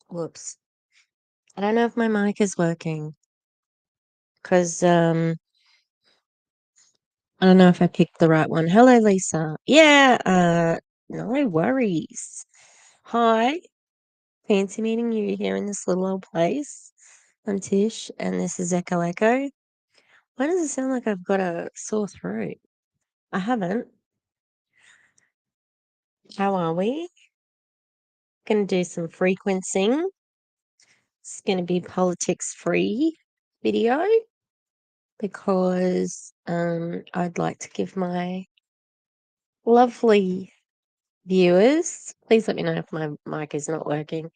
Whoops. I don't know if my mic is working because I don't know if I picked the right one. Hello, Lisa. Yeah, no worries. Hi. Fancy meeting you here in this little old place. I'm Tish, and this is Echo Echo. Why does it sound like I've got a sore throat? I haven't. How are we? Gonna do some frequencing. It's gonna be politics free video because I'd like to give my lovely viewers, please let me know if my mic is not working.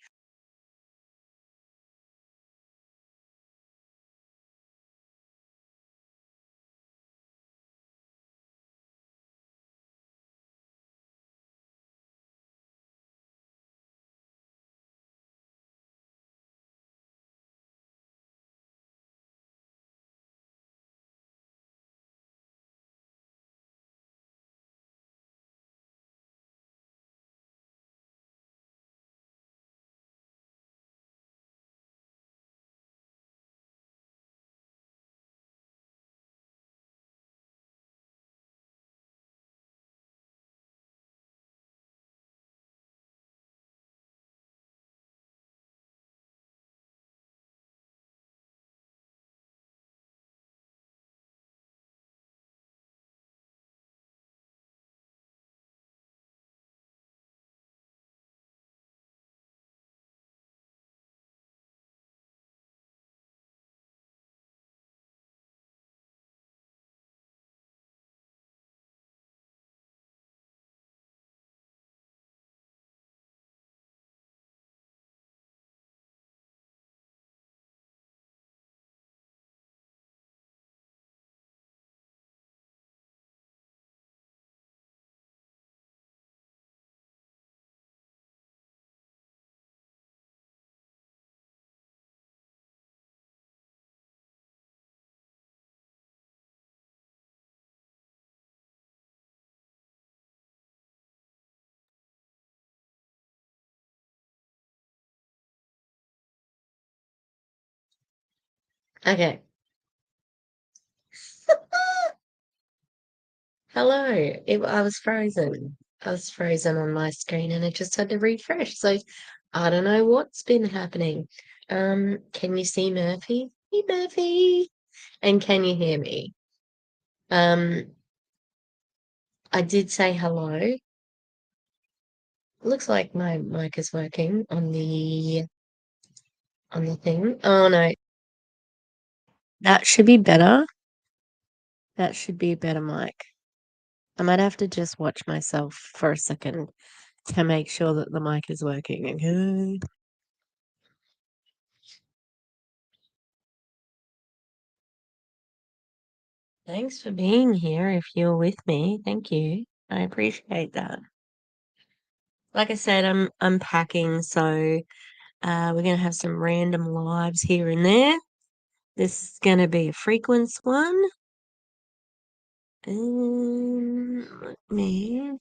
Okay. Hello. I was frozen. I was frozen on my screen and it just had to refresh. So I don't know what's been happening. Can you see Murphy? Hey, Murphy. And can you hear me? Um, I did say hello. Looks like my mic is working on the thing. Oh no, that should be better. That should be a better mic. I might have to just watch myself for a second to make sure that the mic is working. Okay. Thanks for being here if you're with me. Thank you. I appreciate that. Like I said, I'm unpacking, so we're gonna have some random lives here and there. This is gonna be a frequency one. Let me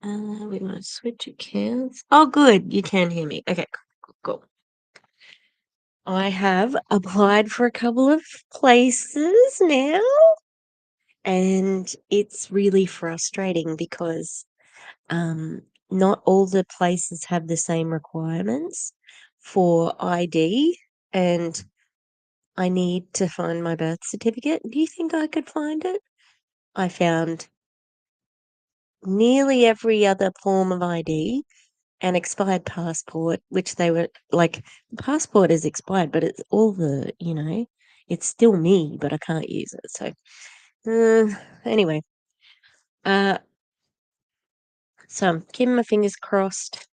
we want to switch accounts. Oh, good. You can hear me. Okay, cool. I have applied for a couple of places now, and it's really frustrating because not all the places have the same requirements for ID, and I need to find my birth certificate. Do you think I could find it? I found nearly every other form of ID, an expired passport, which they were like, the passport is expired, but it's all it's still me, but I can't use it. So, anyway, uh, so I'm keeping my fingers crossed.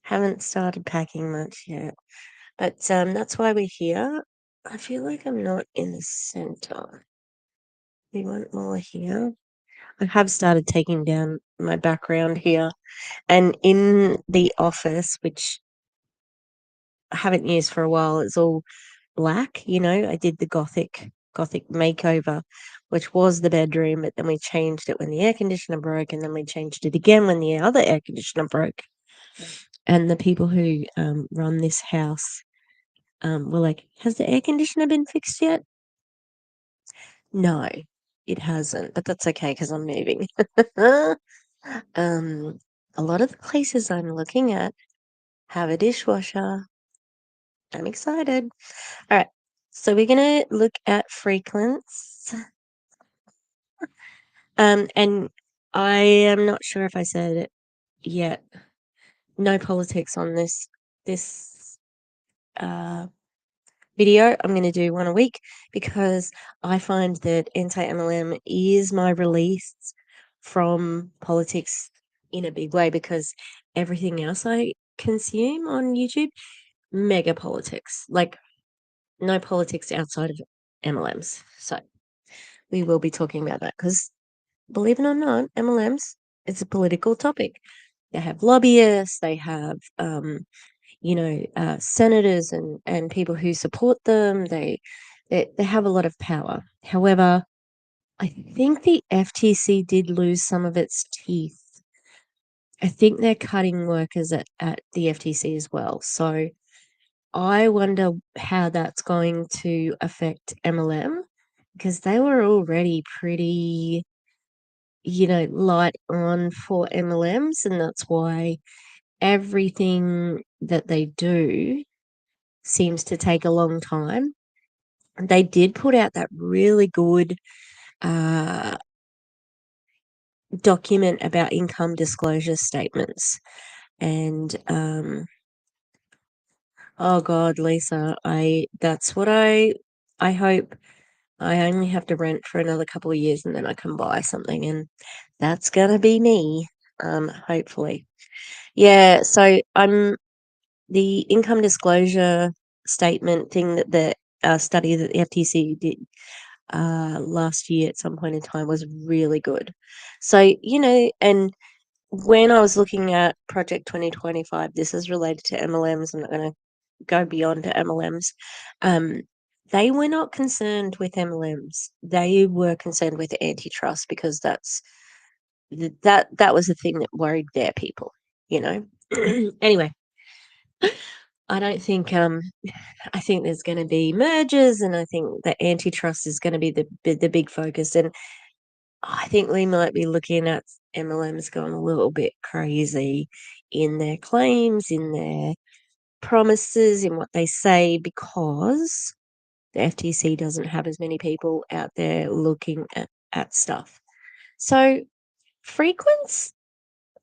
Haven't started packing much yet, but that's why we're here. I feel like I'm not in the center. We want more here. I have started taking down my background here, and in the office, which I haven't used for a while, it's all black. I did the gothic makeover, which was the bedroom, but then we changed it when the air conditioner broke, and then we changed it again when the other air conditioner broke. and the people who run this house were like, "Has the air conditioner been fixed yet?" No, it hasn't, but that's okay because I'm moving. um, a lot of the places I'm looking at have a dishwasher. I'm excited. All right, so we're gonna look at Frequency. And I am not sure if I said it yet. No politics on this uh, video. I'm going to do one a week because I find that anti-MLM is my release from politics in a big way, because everything else I consume on YouTube, mega politics, like no politics outside of MLMs. So we will be talking about that because, believe it or not, MLMs, it's a political topic. They have lobbyists, they have senators and people who support them. They have a lot of power. However, I think the FTC did lose some of its teeth. I think they're cutting workers at the FTC as well. So I wonder how that's going to affect MLM, because they were already pretty, light on for MLMs, and that's why everything that they do seems to take a long time. They did put out that really good uh, document about income disclosure statements. And oh God, Lisa, that's what I hope. I only have to rent for another couple of years and then I can buy something, and that's gonna be me, hopefully. Yeah, so I'm the income disclosure statement thing that the study that the FTC did last year at some point in time was really good. So, and when I was looking at Project 2025, this is related to MLMs. I'm not going to go beyond to MLMs. Um, they were not concerned with MLMs. They were concerned with antitrust, because that was the thing that worried their people, you know. Anyway, I don't think I think there's going to be mergers, and I think that antitrust is going to be the big focus. And I think we might be looking at MLMs going a little bit crazy in their claims, in their promises, in what they say, because the FTC doesn't have as many people out there looking at stuff. So Frequency,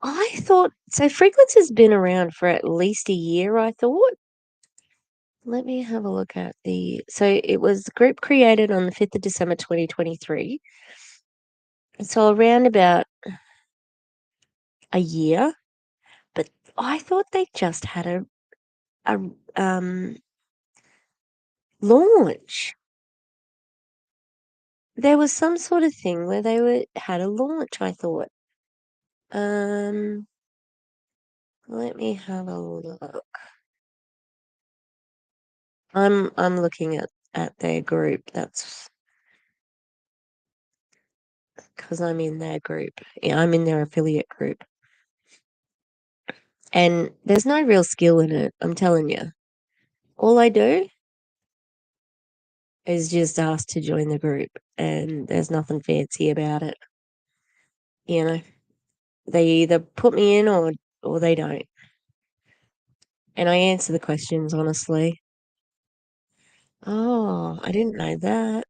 I thought, so Frequency has been around for at least a year, I thought. Let me have a look at so it was the group created on the 5th of December 2023. So around about a year, but I thought they just had a launch. There was some sort of thing where had a launch, I thought. Let me have a look. I'm looking at their group. That's because I'm in their group. Yeah, I'm in their affiliate group. And there's no real skill in it, I'm telling you. All I do is just ask to join the group, and there's nothing fancy about it. You know, they either put me in or they don't. And I answer the questions honestly. Oh, I didn't know that.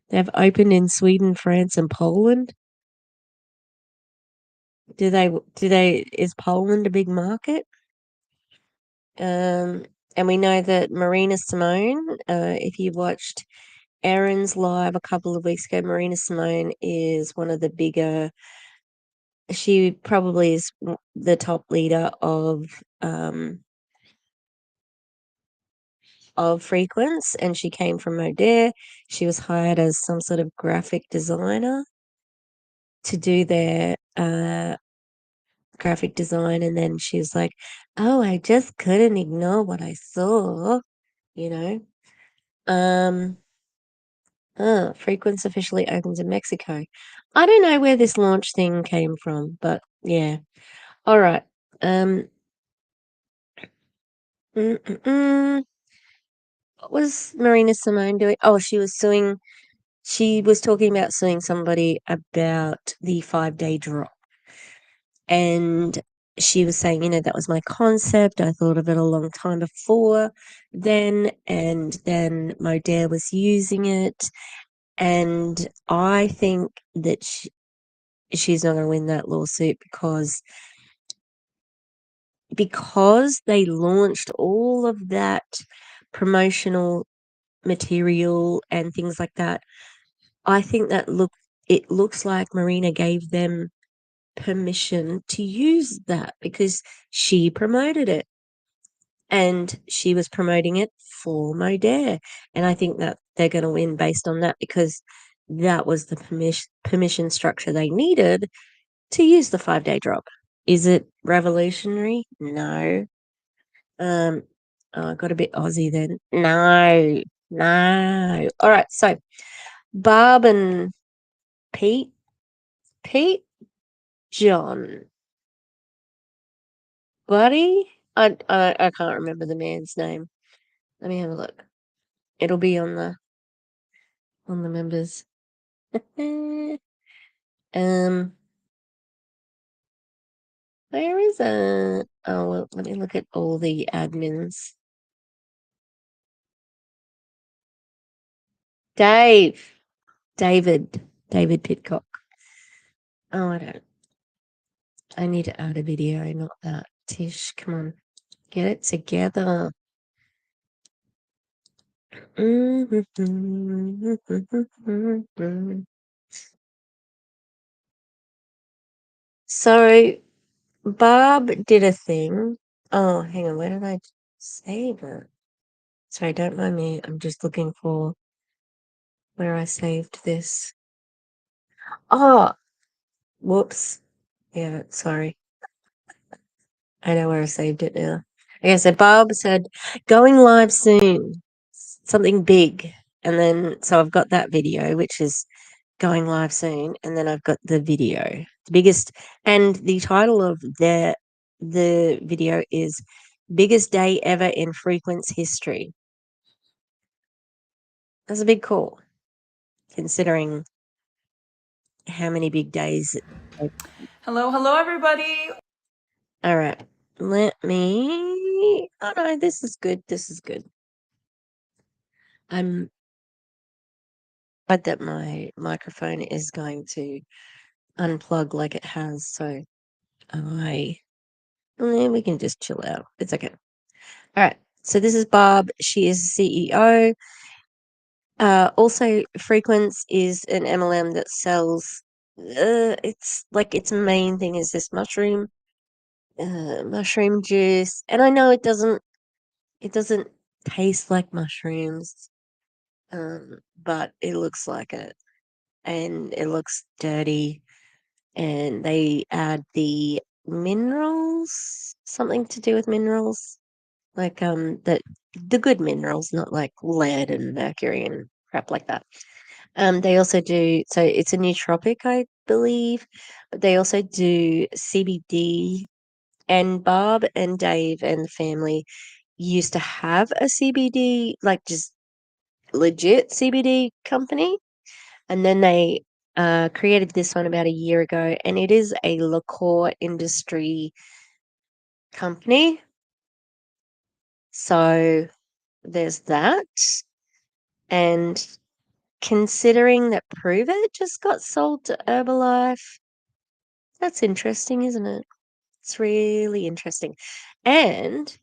They've opened in Sweden, France, and Poland. Is Poland a big market? And we know that Marina Simone, if you watched Erin's live a couple of weeks ago, Marina Simone is one of the bigger, she probably is the top leader of Frequency, and she came from O'Dare. She was hired as some sort of graphic designer to do their graphic design, and then she was like, "Oh, I just couldn't ignore what I saw," you know. Um, Frequency officially opens in Mexico. I don't know where this launch thing came from, but yeah. All right. Um, What was Marina Simone doing? Oh, she was suing. She was talking about suing somebody about the 5-day drop. And she was saying, that was my concept. I thought of it a long time before then. And then Modere was using it. And I think that she's not going to win that lawsuit because they launched all of that promotional material and things like that. I think that it looks like Marina gave them permission to use that because she promoted it and she was promoting it for Modere. And I think that they're going to win based on that because that was the permission structure they needed to use the 5-day drop. Is it revolutionary? No. Oh, I got a bit Aussie then. No, no. All right, so Barb and Pete, Pete, John, Buddy. I can't remember the man's name. Let me have a look. It'll be on the members. um, where is it? Oh, well, let me look at all the admins. David Pitcock. Oh, I need to add a video, not that. Tish, come on, get it together. So Barb did a thing. Oh, hang on, where did I save it? Sorry, don't mind me. I'm just looking for where I saved this. Oh, whoops. Yeah, sorry. I know where I saved it now. Okay, so Barb said, going live soon, something big. And then, so I've got that video, which is going live soon. And then I've got the video, the biggest, and the title of the video is Biggest Day Ever in Frequency History. That's a big call, considering how many big days. Hello, everybody. All right, let me. Oh no, this is good. This is good. I'm glad that my microphone is going to unplug like it has, so we can just chill out. It's okay. All right. So this is Barb. She is CEO. Also, Frequency is an MLM that sells. It's like its main thing is this mushroom juice, and I know it doesn't taste like mushrooms, but it looks like it, and it looks dirty, and they add the minerals, something to do with minerals, like the good minerals, not like lead and mercury and crap like that. They also do, so it's a nootropic, I believe, but they also do CBD. And Barb and Dave and the family used to have a CBD, like just legit CBD company. And then they created this one about a year ago, and it is a liqueur industry company. So there's that. And considering that Prove It just got sold to Herbalife, that's interesting, isn't it? It's really interesting. And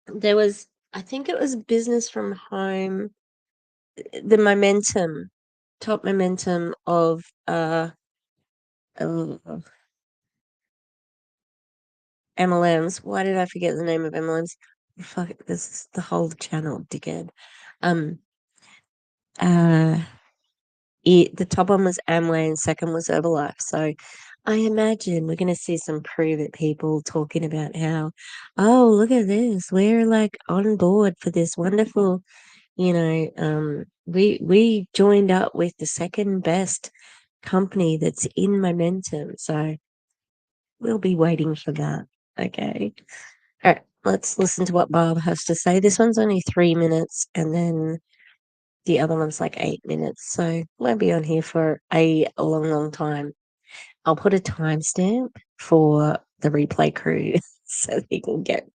there was, I think it was Business from Home, the top momentum of uh, MLMs. Why did I forget the name of MLMs? Fuck, this is the whole channel, dickhead. Um, uh, the top one was Amway and second was Herbalife. So I imagine we're going to see some Prove It people talking about how, oh, look at this. We're like on board for this wonderful, we joined up with the second best company that's in momentum. So we'll be waiting for that. Okay. All right. let's listen to what Barb has to say. This one's only 3 minutes, and then the other one's like 8 minutes. So we'll be on here for a long, long time. I'll put a timestamp for the replay crew so they can get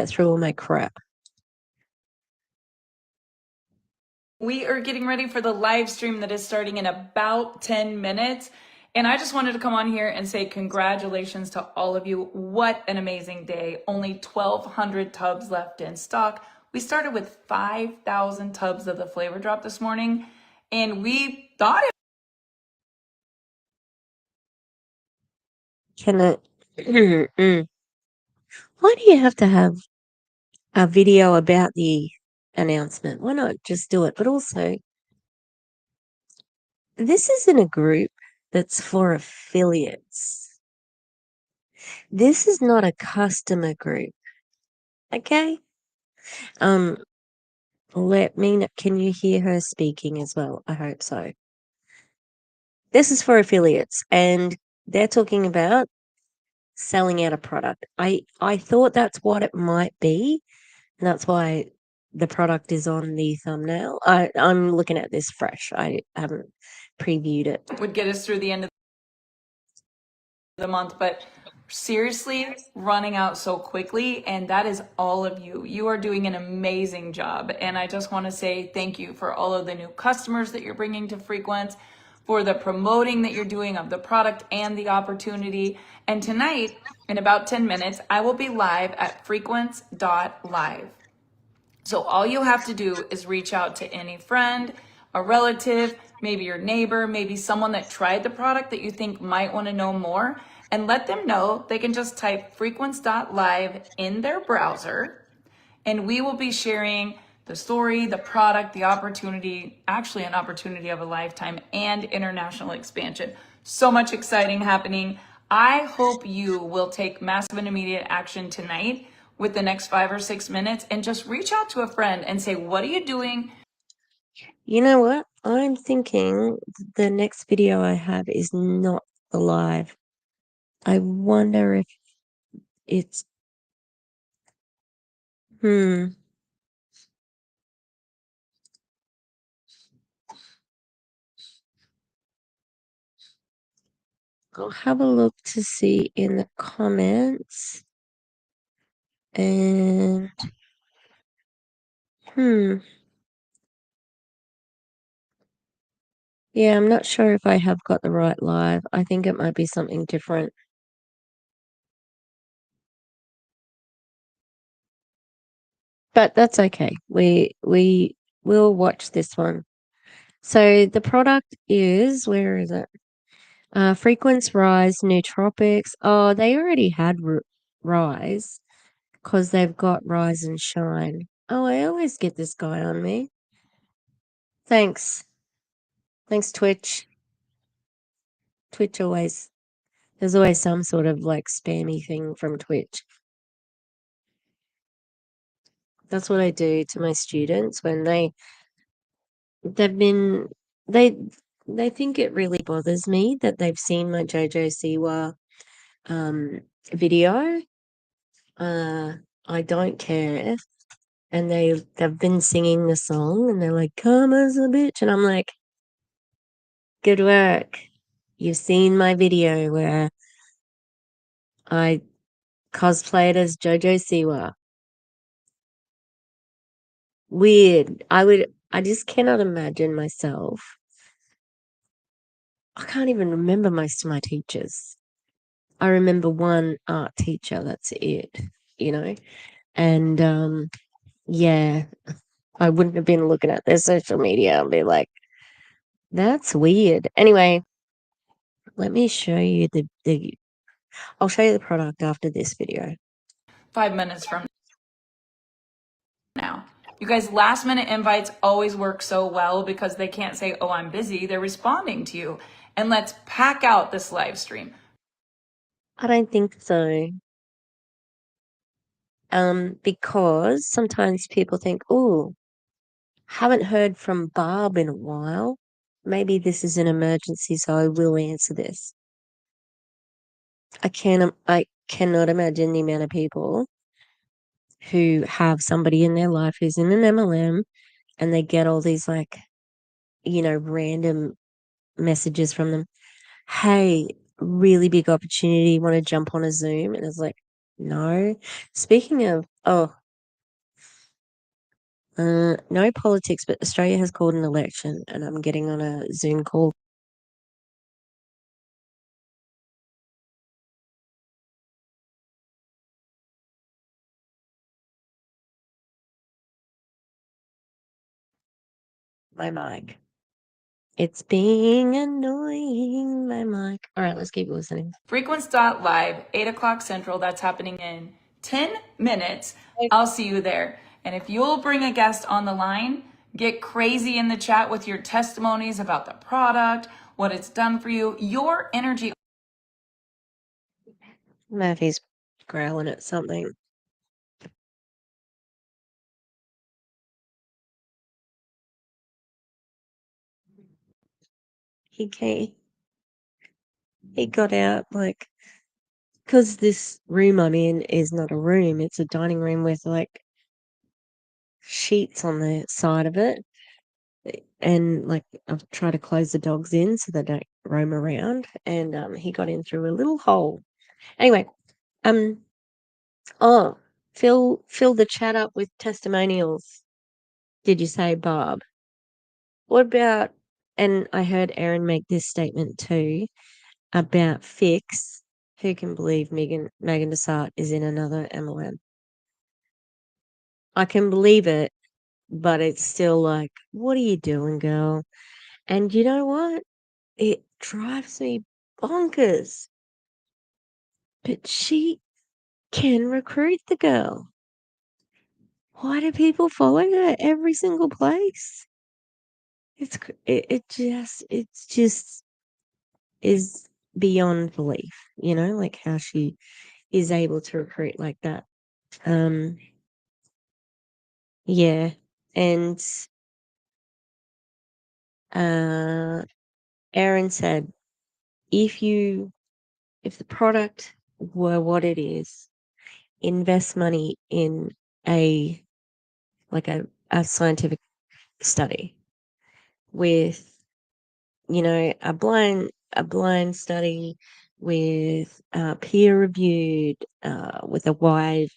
through all my crap. We are getting ready for the live stream that is starting in about 10 minutes. And I just wanted to come on here and say congratulations to all of you. What an amazing day. Only 1,200 tubs left in stock. We started with 5,000 tubs of the flavor drop this morning, and we thought it Can it? Why do you have to have a video about the announcement? Why not just do it? But also, this isn't a group that's for affiliates. This is not a customer group. Okay? Um, let me know. Can you hear her speaking as well? I hope so. This is for affiliates, and they're talking about selling out a product. I thought that's what it might be, and that's why the product is on the thumbnail. I'm looking at this fresh. I haven't previewed it. would get us through the end of the month, but seriously running out so quickly, and that is all of you. You are doing an amazing job, and I just want to say thank you for all of the new customers that you're bringing to Frequency, for the promoting that you're doing of the product and the opportunity. And tonight, in about 10 minutes, I will be live at frequency.live. So all you have to do is reach out to any friend, a relative, maybe your neighbor, maybe someone that tried the product that you think might want to know more, and let them know they can just type frequency.live in their browser, and we will be sharing the story, the product, the opportunity, actually an opportunity of a lifetime, and international expansion. So much exciting happening. I hope you will take massive and immediate action tonight with the next 5 or 6 minutes and just reach out to a friend and say, what are you doing? You know what? I'm thinking the next video I have is not the live. I wonder if it's hmm. I'll have a look to see in the comments. And yeah, I'm not sure if I have got the right live. I think it might be something different. But that's okay. We will watch this one. So the product is, where is it? Frequency Rise Nootropics. Oh, they already had Rise because they've got Rise and Shine. Oh, I always get this guy on me. Thanks. Thanks, Twitch. Twitch always, there's always some sort of like spammy thing from Twitch. That's what I do to my students when they've been, they, they think it really bothers me that they've seen my JoJo Siwa video. I don't care. And they've been singing the song and they're like, "Come as a bitch," and I'm like, "Good work. You've seen my video where I cosplayed as JoJo Siwa." Weird. I just cannot imagine myself. I can't even remember most of my teachers. I remember one art teacher, that's it, you know? And yeah, I wouldn't have been looking at their social media and be like, that's weird. Anyway, let me show you I'll show you the product after this video. 5 minutes from now. You guys, last minute invites always work so well because they can't say, oh, I'm busy. They're responding to you. And let's pack out this live stream. I don't think so. Because sometimes people think, oh, haven't heard from Barb in a while. Maybe this is an emergency, so I will answer this. I cannot imagine the amount of people who have somebody in their life who's in an MLM, and they get all these like, random messages from them. Hey, really big opportunity. Want to jump on a Zoom? And it's like, no. Speaking of, no politics, but Australia has called an election, and I'm getting on a Zoom call. My mic. It's being annoying, my mic. All right, let's keep listening. Frequency.live, 8 o'clock Central. That's happening in 10 minutes. I'll see you there. And if you'll bring a guest on the line, get crazy in the chat with your testimonies about the product, what it's done for you, your energy. Murphy's growling at something. He got out, like, because this room I'm in is not a room, it's a dining room with like sheets on the side of it. And like I've tried to close the dogs in so they don't roam around. And he got in through a little hole. Anyway, oh, fill the chat up with testimonials. Did you say, Barb? What about, and I heard Erin make this statement too about Fix. Who can believe Megan Desart is in another MLM? I can believe it, but it's still like, what are you doing, girl? And you know what? It drives me bonkers. But she can recruit the girl. Why do people follow her every single place? It's just is beyond belief, like how she is able to recruit like that. Yeah. And Aaron said, if the product were what it is, invest money in a scientific study with, a blind study with peer reviewed, with a wide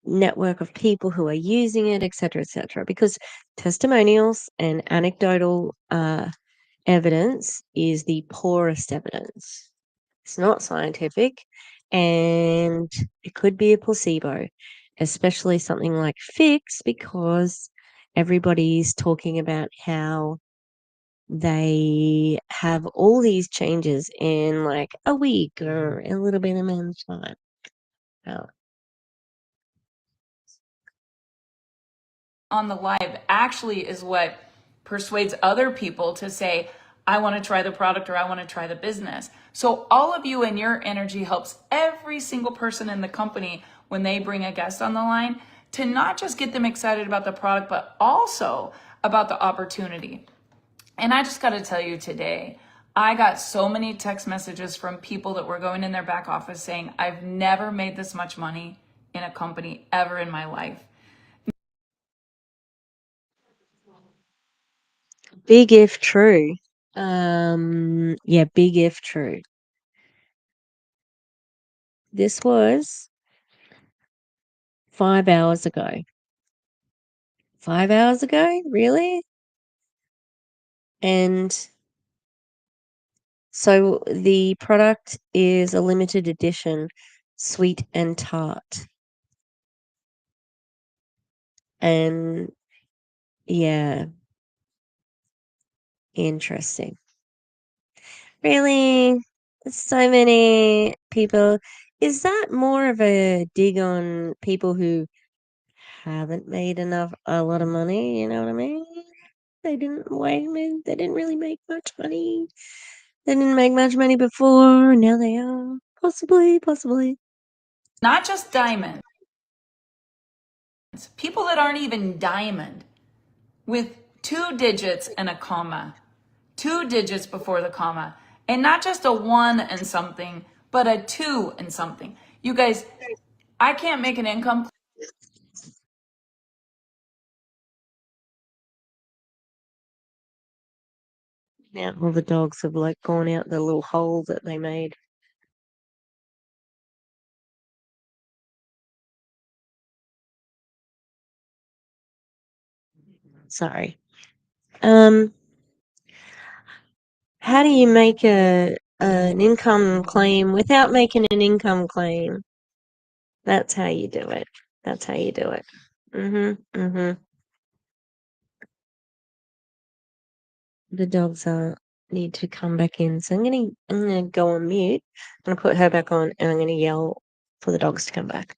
network of people who are using it, etc., etc. Because testimonials and anecdotal evidence is the poorest evidence. It's not scientific, and it could be a placebo, especially something like Fix, because everybody's talking about how they have all these changes in like a week or a little bit amount of time. Oh. On the live actually is what persuades other people to say, I want to try the product or I want to try the business. So all of you and your energy helps every single person in the company when they bring a guest on the line to not just get them excited about the product, but also about the opportunity. And I just got to tell you today, I got so many text messages from people that were going in their back office saying, I've never made this much money in a company ever in my life. Big if true. Yeah, big if true. This was 5 hours ago. 5 hours ago? Really? And so the product is a limited edition sweet and tart. And yeah, interesting. Really? So many people. Is that more of a dig on people who haven't made a lot of money? You know what I mean? They didn't really make much money. They didn't make much money before, now they are. Possibly. Not just diamonds, people that aren't even diamond with 2 digits and a comma, 2 digits before the comma, and not just a 1 and something, but a 2 and something. You guys, I can't make an income Now all the dogs have like gone out the little hole that they made. Sorry. How do you make an income claim without making an income claim? That's how you do it. That's how you do it. The dogs need to come back in, so I'm gonna go on mute. I'm gonna put her back on, and I'm gonna yell for the dogs to come back.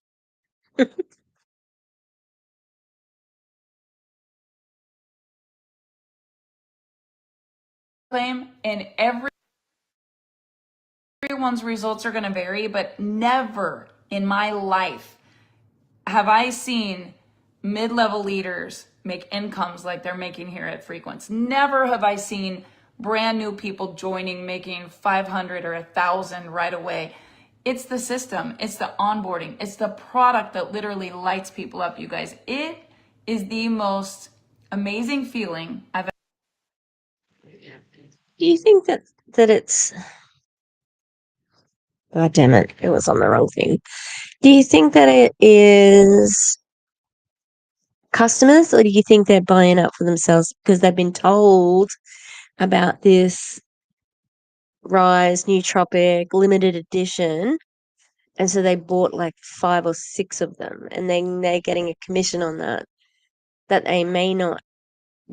Claim, and everyone's results are going to vary, but never in my life have I seen mid-level leaders make incomes like they're making here at Frequency. Never have I seen brand new people joining making 500 or 1,000 right away. It's the system, it's the onboarding, it's the product that literally lights people up, you guys. It is the most amazing feeling I've. Do you think that it's? God damn it! It was on the wrong thing. Do you think that it is customers, or do you think they're buying up for themselves because they've been told about this Rise Nootropic limited edition, and so they bought like 5 or 6 of them, and then they're getting a commission on that they may not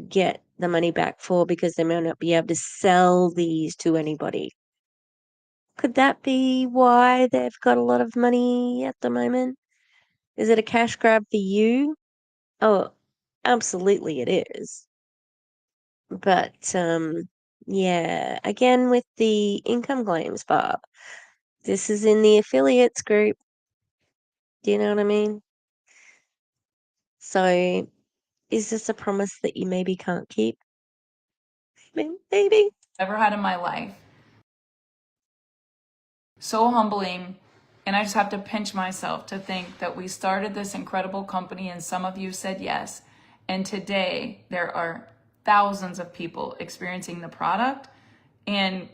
get the money back for because they may not be able to sell these to anybody. Could that be why they've got a lot of money at the moment? Is it a cash grab for you? Oh, absolutely it is. But yeah, again with the income claims, Barb. This is in the affiliates group. Do you know what I mean? So is this a promise that you maybe can't keep? Maybe. Ever had in my life. So humbling. And I just have to pinch myself to think that we started this incredible company and some of you said yes. And today there are thousands of people experiencing the product and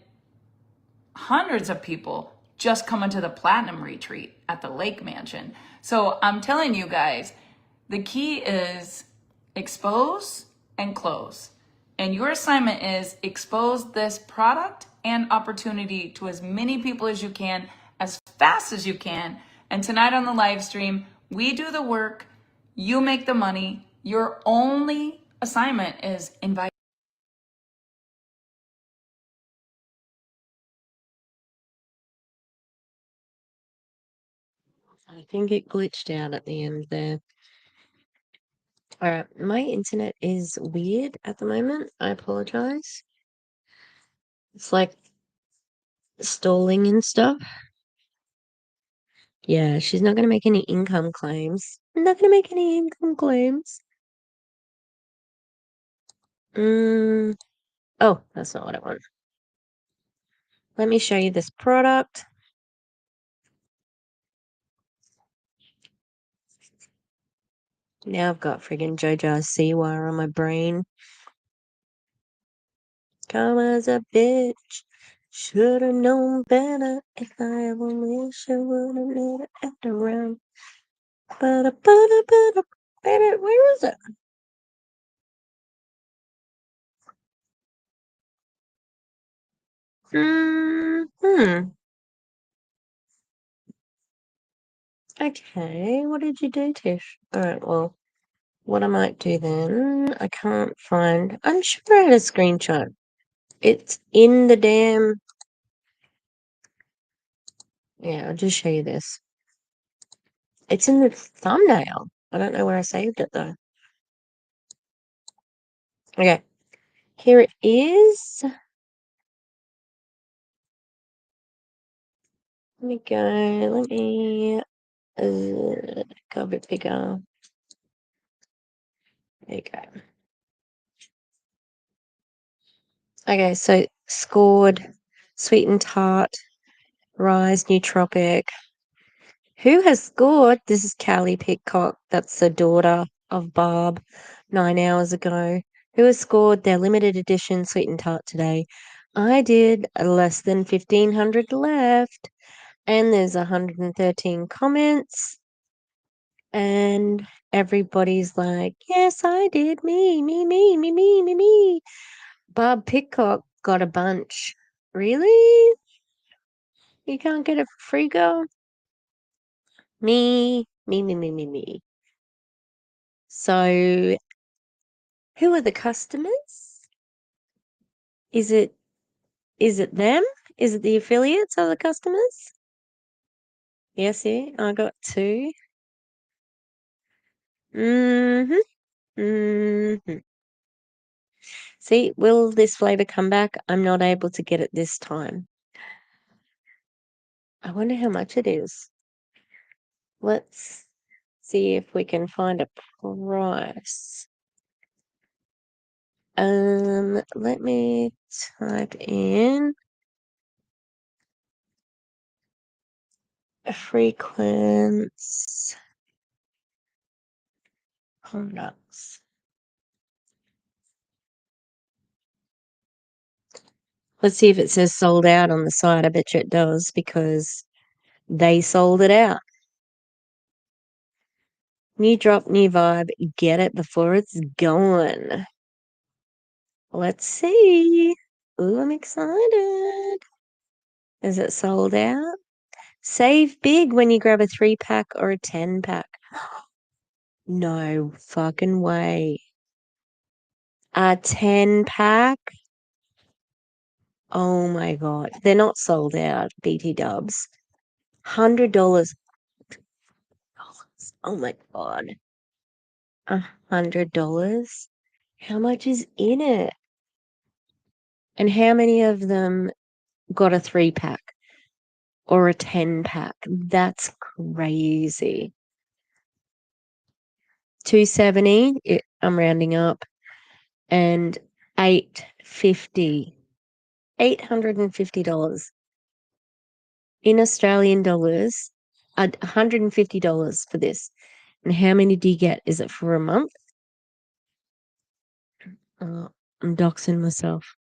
hundreds of people just coming to the platinum retreat at the Lake Mansion. So I'm telling you guys, the key is expose and close. And your assignment is expose this product and opportunity to as many people as you can, as fast as you can. And tonight on the live stream, we do the work, you make the money. Your only assignment is invite. I think it glitched out at the end there. Alright, my internet is weird at the moment. I apologize. It's like stalling and stuff. Yeah, she's not gonna make any income claims. I'm not gonna make any income claims. Oh, that's not what I want. Let me show you this product. Now I've got friggin' JoJo Siwa on my brain. Come as a bitch. Should've known better. If I ever wish I would've made it after round. Baby, where is it? Hmm. Okay, what did you do, Tish? Alright, well, what I might do then, I can't find. I'm sure I had a screenshot. It's in the damn. Yeah, I'll just show you this. It's in the thumbnail. I don't know where I saved it though. Okay, here it is. Let me go. Let me go a bit bigger. There you go. Okay, so scored, sweet and tart, rise, nootropic. Who has scored? This is Callie Peacock. That's the daughter of Barb 9 hours ago. Who has scored their limited edition sweet and tart today? I did. Less than 1,500 left. And there's 113 comments. And everybody's like, yes, I did. Me, me, me, me, me, me, me. Barb Pitcock got a bunch. Really? You can't get it for free, girl? Me, me, me, me, me, me. So, who are the customers? Is it them? Is it the affiliates are the customers? Yes, yeah, I got two. Mm-hmm. Mm-hmm. See, will this flavor come back? I'm not able to get it this time. I wonder how much it is. Let's see if we can find a price. Let me type in a Frequence products. Let's see if it says sold out on the side. I bet you it does because they sold it out. New drop, new vibe. Get it before it's gone. Let's see. Ooh, I'm excited. Is it sold out? Save big when you grab a 3-pack or a 10-pack. No fucking way. A 10-pack? Oh my God. They're not sold out, BT dubs. $100. Oh my God. $100? How much is in it? And how many of them got a 3-pack or a 10-pack? That's crazy. 270, I'm rounding up, and 850. $850 in Australian dollars. $150 for this. And how many do you get? Is it for a month? I'm doxing myself.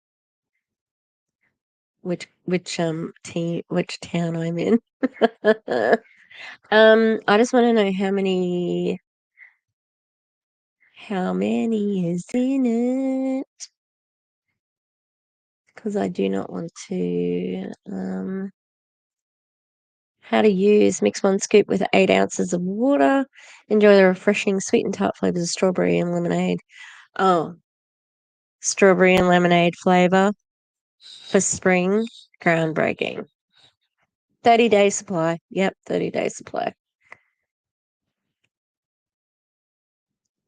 Which town I'm in. I just want to know how many is in it? Because I do not want to how to use: mix 1 scoop with 8 ounces of water. Enjoy the refreshing sweet and tart flavors of strawberry and lemonade. Oh, strawberry and lemonade flavor for spring. Groundbreaking. 30-day supply. Yep, 30-day supply.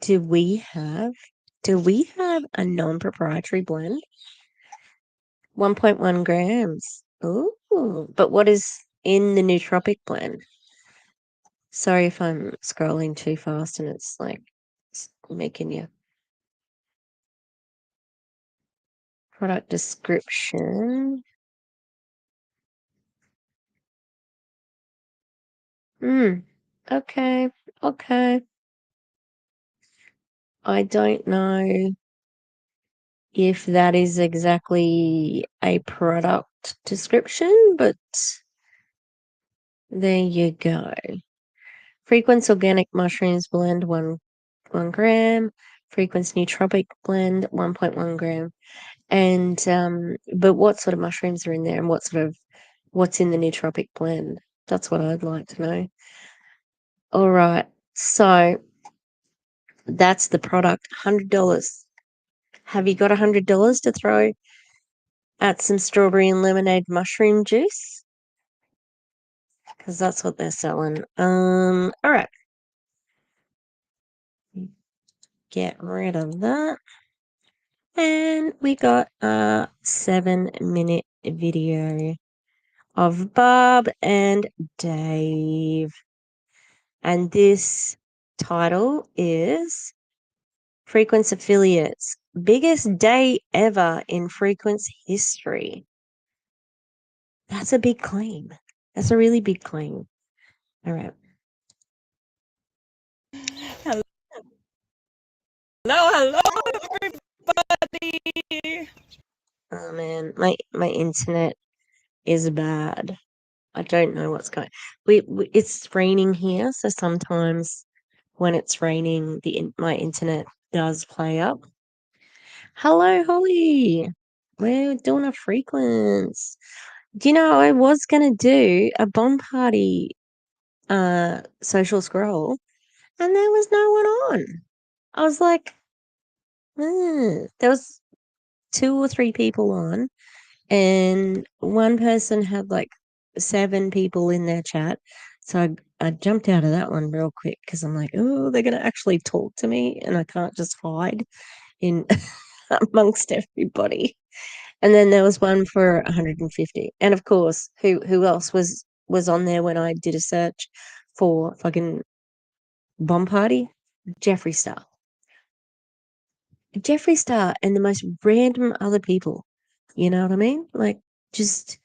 Do we have a non-proprietary blend? 1.1 grams. Ooh, but what is in the nootropic blend? Sorry if I'm scrolling too fast and it's like making you. Product description. Okay. Okay. I don't know if that is exactly a product description, but there you go. Frequence organic mushrooms blend, 1 gram. Frequence nootropic blend, 1.1 gram. And but what sort of mushrooms are in there, and what's in the nootropic blend? That's what I'd like to know. All right. So that's the product. $100. Have you got $100 to throw at some strawberry and lemonade mushroom juice? Because that's what they're selling. All right. Get rid of that. And we got a 7-minute video of Barb and Dave. And this title is Frequency Affiliates. Biggest day ever in Frequency history. That's a big claim. That's a really big claim. All right. Hello, hello, everybody. Oh man, my internet is bad. I don't know what's going. It's raining here, so sometimes when it's raining, my internet does play up. Hello, Holly. We're doing a frequency. Do you know I was gonna do a bomb party social scroll and there was no one on. I was like, there was two or three people on and one person had like 7 people in their chat. So I jumped out of that one real quick because I'm like, oh, they're gonna actually talk to me and I can't just hide in amongst everybody. And then there was one for 150. And of course, who else was on there when I did a search for fucking bomb party? Jeffree Star. Jeffree Star and the most random other people. You know what I mean? Like just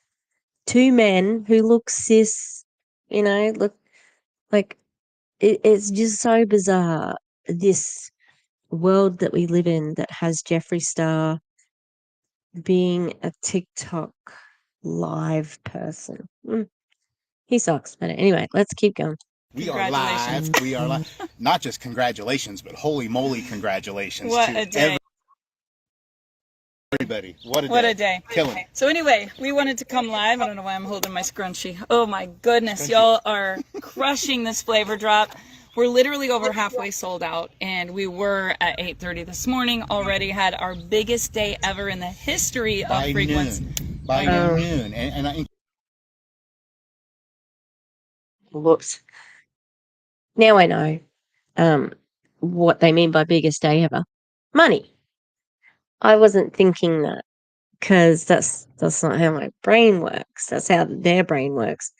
2 men who look cis, look like it's just so bizarre. This world that we live in that has Jeffree Star being a TikTok live person. He sucks. But anyway, let's keep going. We are live. We are live. Not just congratulations, but holy moly, congratulations What to a day. everybody. What a day. What a day. Killing it. So anyway, we wanted to come live. I don't know why I'm holding my scrunchie. Oh my goodness, y'all are crushing this flavor drop. We're literally over halfway sold out, and we were at 8:30 this morning. Already had our biggest day ever in the history of Frequency. By noon. And I Whoops. Now I know what they mean by biggest day ever. Money. I wasn't thinking that because that's not how my brain works. That's how their brain works.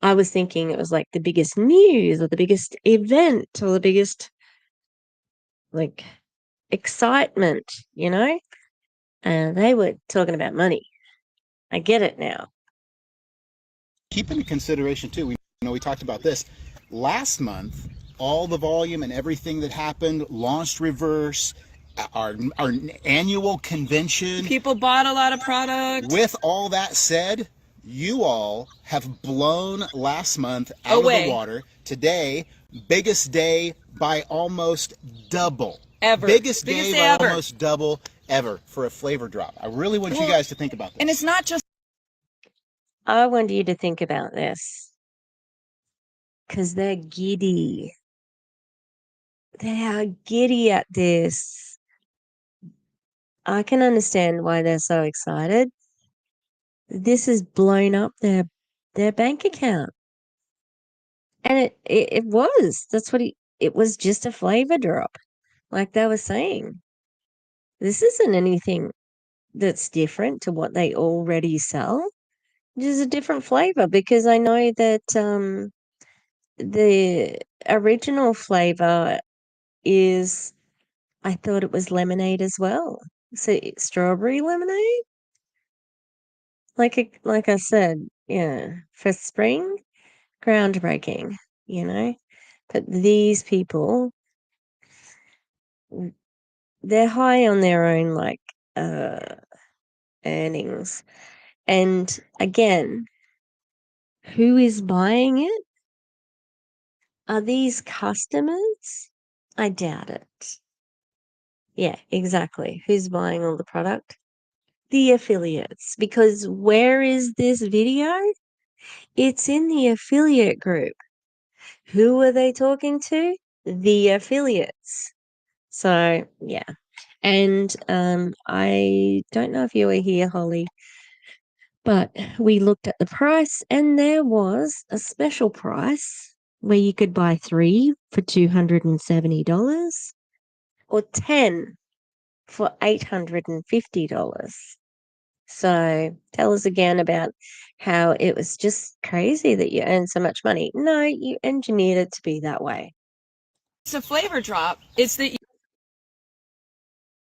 I was thinking it was like the biggest news or the biggest event or the biggest like excitement, And they were talking about money. I get it now. keep into consideration too, we talked about this last month, all the volume and everything that happened, launched Reverse, our annual convention. People bought a lot of product. With all that said, you all have blown last month out Away. of the water. Today, biggest day by almost double. Ever. Biggest Biggest day day by ever. almost double ever for a flavor drop. I really want you guys to think about this. And it's not just I want you to think about this because they're giddy. They are giddy at this. I can understand why they're so excited. This has blown up their bank account. And it was. That's what it was just a flavor drop. Like they were saying. This isn't anything that's different to what they already sell. Just a different flavor because I know that the original flavor is I thought it was lemonade as well. So strawberry lemonade? Like I said, yeah, for spring, groundbreaking, you know? But these people, they're high on their own earnings. And again, who is buying it? Are these customers? I doubt it. Yeah, exactly. Who's buying all the product? The affiliates. Because where is this video? It's in the affiliate group. Who are they talking to? The affiliates. So, yeah. And I don't know if you were here, Holly, but we looked at the price and there was a special price where you could buy 3 for $270 or 10 for $850. So tell us again about how it was just crazy that you earned so much money. No, you engineered it to be that way. it's a flavor drop. It's that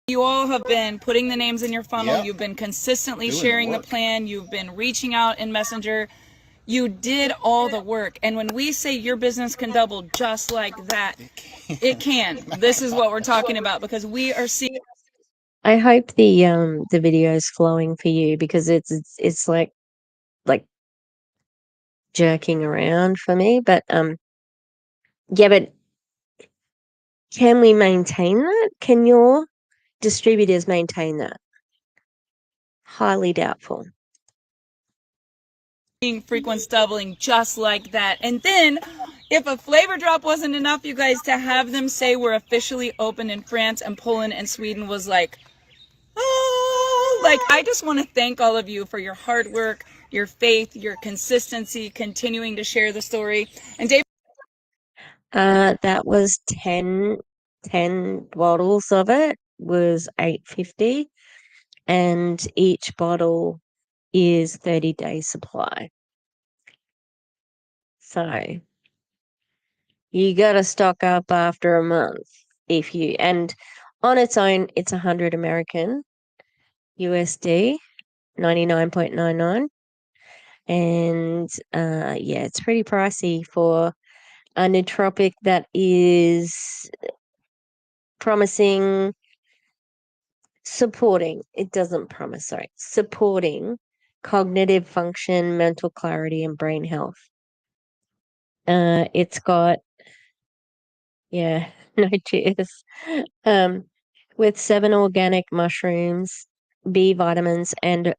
you all have been putting the names in your funnel. Yep. You've been consistently Doing sharing the the work. plan. You've been reaching out in Messenger. You did all the work. And when we say your business can double just like that, it can. This is what we're talking about because we are seeing I hope the video is flowing for you because it's like jerking around for me. But yeah, but can we maintain that? Can your distributors maintain that? Highly doubtful. Frequency doubling just like that. And then if a flavor drop wasn't enough, you guys, to have them say we're officially open in France and Poland and Sweden was like, oh, like, I just want to thank all of you for your hard work, your faith, your consistency, continuing to share the story. And Dave, That was 10 bottles of it was $8.50, and each bottle is 30 days supply. So you got to stock up after a month and on its own, it's 100 American USD, 99.99. And yeah, it's pretty pricey for a nootropic that is supporting cognitive function, mental clarity, and brain health. It's got, yeah, no cheers. With 7 organic mushrooms, B vitamins, and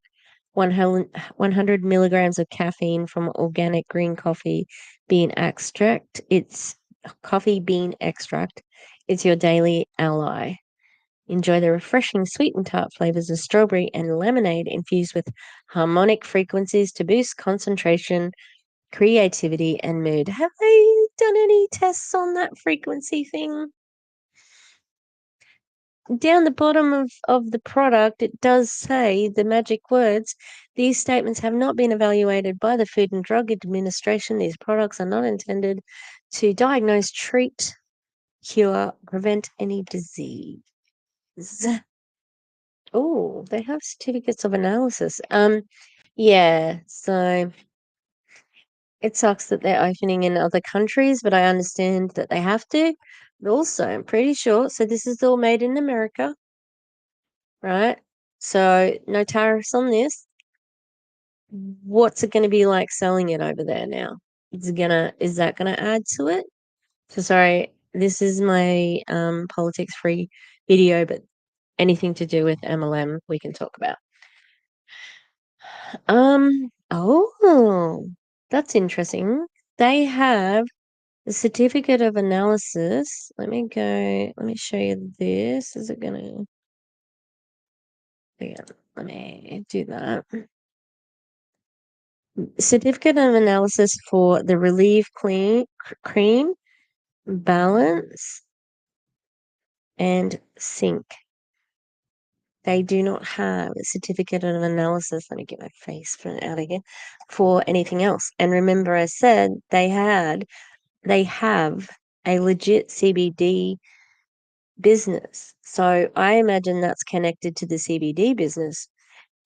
100 milligrams of caffeine from organic green coffee bean extract. It's your daily ally. Enjoy the refreshing sweet and tart flavors of strawberry and lemonade infused with harmonic frequencies to boost concentration, creativity, and mood. Have they done any tests on that frequency thing? Down the bottom of the product, it does say the magic words. These statements have not been evaluated by the Food and Drug Administration. These products are not intended to diagnose, treat, cure, prevent any disease. Oh, they have certificates of analysis. Yeah, so it sucks that they're opening in other countries, but I understand that they have to. But also, I'm pretty sure, so this is all made in America, right? So no tariffs on this. What's it going to be like selling it over there now? Is that gonna add to it? So sorry, this is my politics free video, but anything to do with MLM we can talk about. Oh, that's interesting. They have the certificate of analysis. Let me show you this. Is it gonna, yeah, let me do that. Certificate of analysis for the Relieve Cream, Balance, and Sync. They do not have a certificate of analysis. Let me get my face out again for anything else. And remember, I said they have a legit CBD business. So I imagine that's connected to the CBD business,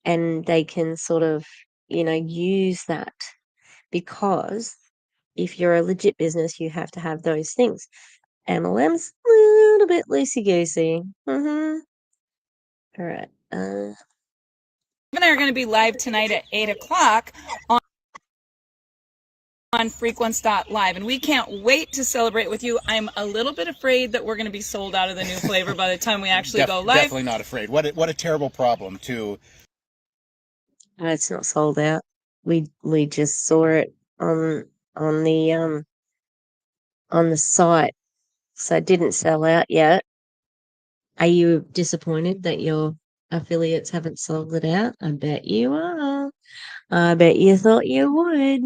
and they can sort of, use that, because if you're a legit business, you have to have those things. MLM's a little bit loosey-goosey. All right. and I are going to be live tonight at 8 o'clock on Frequency.live, and we can't wait to celebrate with you. I'm a little bit afraid that we're going to be sold out of the new flavor by the time we actually go live. Definitely not afraid. What a terrible problem too. It's not sold out. We just saw it on the site, so it didn't sell out yet. Are you disappointed that your affiliates haven't sold it out? I bet you are. I bet you thought you would.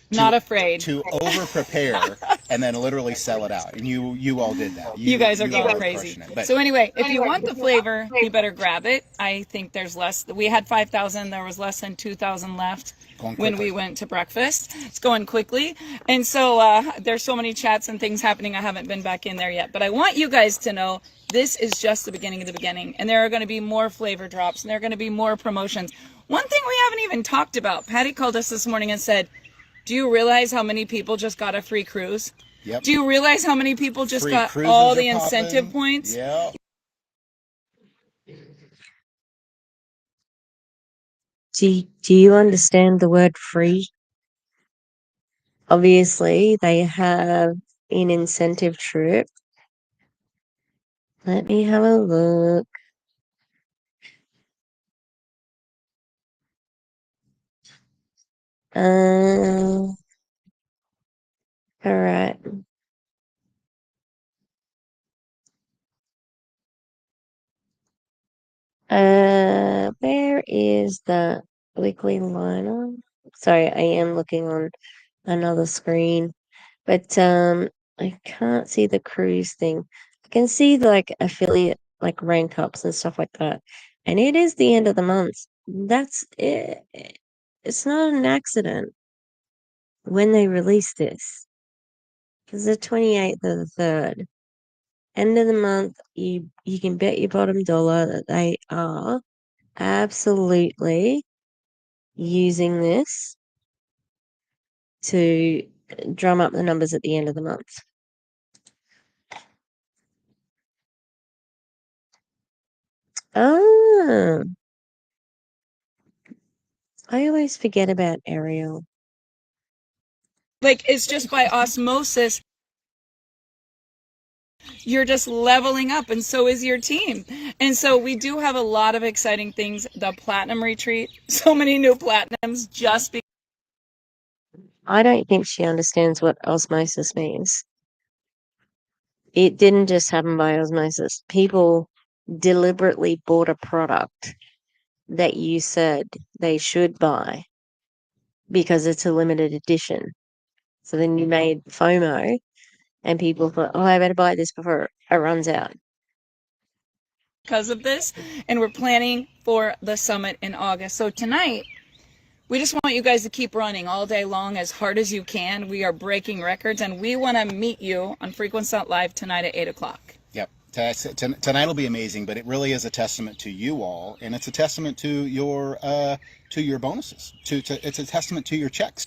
Not afraid. To over prepare and then literally sell it out. And you all did that. You guys are going crazy. So anyway, if you want the flavor, you better grab it. I think there's less. We had 5,000. There was less than 2,000 left when we went to breakfast. It's going quickly. And so there's so many chats and things happening. I haven't been back in there yet. But I want you guys to know this is just the beginning of the beginning. And there are going to be more flavor drops. And there are going to be more promotions. One thing we haven't even talked about. Patty called us this morning and said, do you realize how many people just got a free cruise? Yep. Do you realize how many people just got all the incentive points? Yeah. Do you understand the word free? Obviously, they have an incentive trip. Let me have a look. All right. Where is the weekly lineup? Sorry, I am looking on another screen, but I can't see the cruise thing. I can see like affiliate like rank ups and stuff like that, and it is the end of the month. That's it. It's not an accident when they release this. It's the 28th of the 3rd. End of the month, you can bet your bottom dollar that they are absolutely using this to drum up the numbers at the end of the month. Ah, I always forget about Ariel. Like, it's just by osmosis. You're just leveling up, and so is your team. And so we do have a lot of exciting things. The platinum retreat, so many new platinums just because. I don't think she understands what osmosis means. It didn't just happen by osmosis. People deliberately bought a product that you said they should buy because it's a limited edition. So then you made FOMO and people thought, oh, I better buy this before it runs out. Because of this, and we're planning for the summit in August. So tonight, we just want you guys to keep running all day long as hard as you can. We are breaking records, and we want to meet you on Frequency Live tonight at 8 o'clock. Yep. Tonight will be amazing, but it really is a testament to you all, and it's a testament to your bonuses. It's a testament to your checks.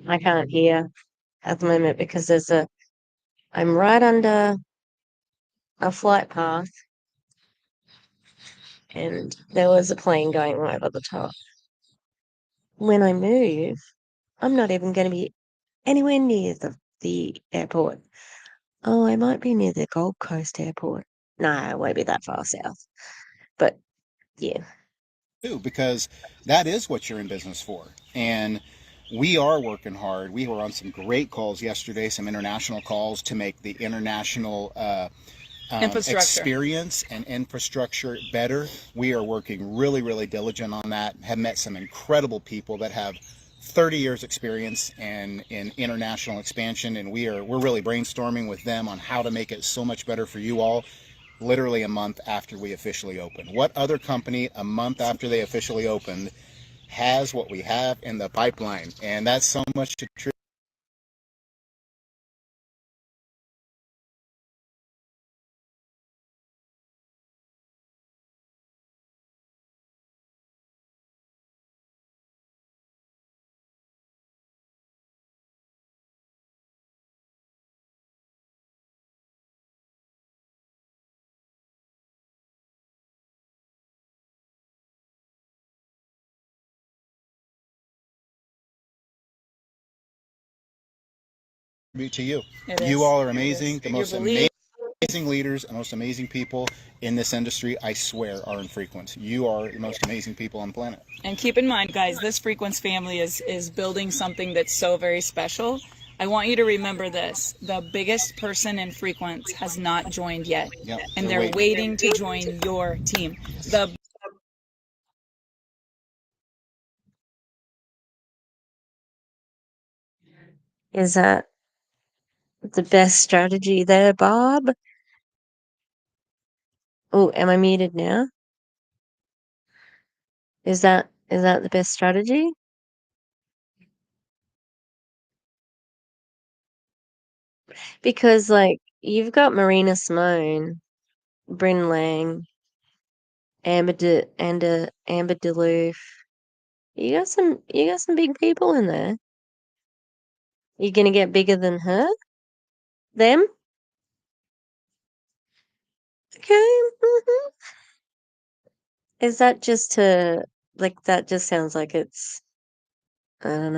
I can't hear at the moment because I'm right under a flight path and there was a plane going right over the top. When I move, I'm not even going to be anywhere near the airport. Oh, I might be near the Gold Coast airport. No, I won't be that far south. But yeah. Because that is what you're in business for. And we are working hard. We were on some great calls yesterday, some international calls to make the international experience and infrastructure better. We are working really, really diligent on that. Have met some incredible people that have 30 years experience in international expansion, and we're really brainstorming with them on how to make it so much better for you all. Literally a month after we officially opened. What other company a month after they officially opened has what we have in the pipeline? And that's so much to true. To you. You all are amazing. The most amazing leaders and most amazing people in this industry, I swear, are in Frequency. You are the most amazing people on the planet. And keep in mind, guys, this Frequency family is building something that's so very special. I want you to remember this. The biggest person in Frequency has not joined yet. Yep, and they're waiting to join your team. Is that the best strategy there, Barb? Oh, am I muted now? Is that the best strategy? Because like you've got Marina Simone, Bryn Lang, Amber Duluth. You got some big people in there. You gonna get bigger than her? Them? Okay. Is that just to like that just sounds like it's, I don't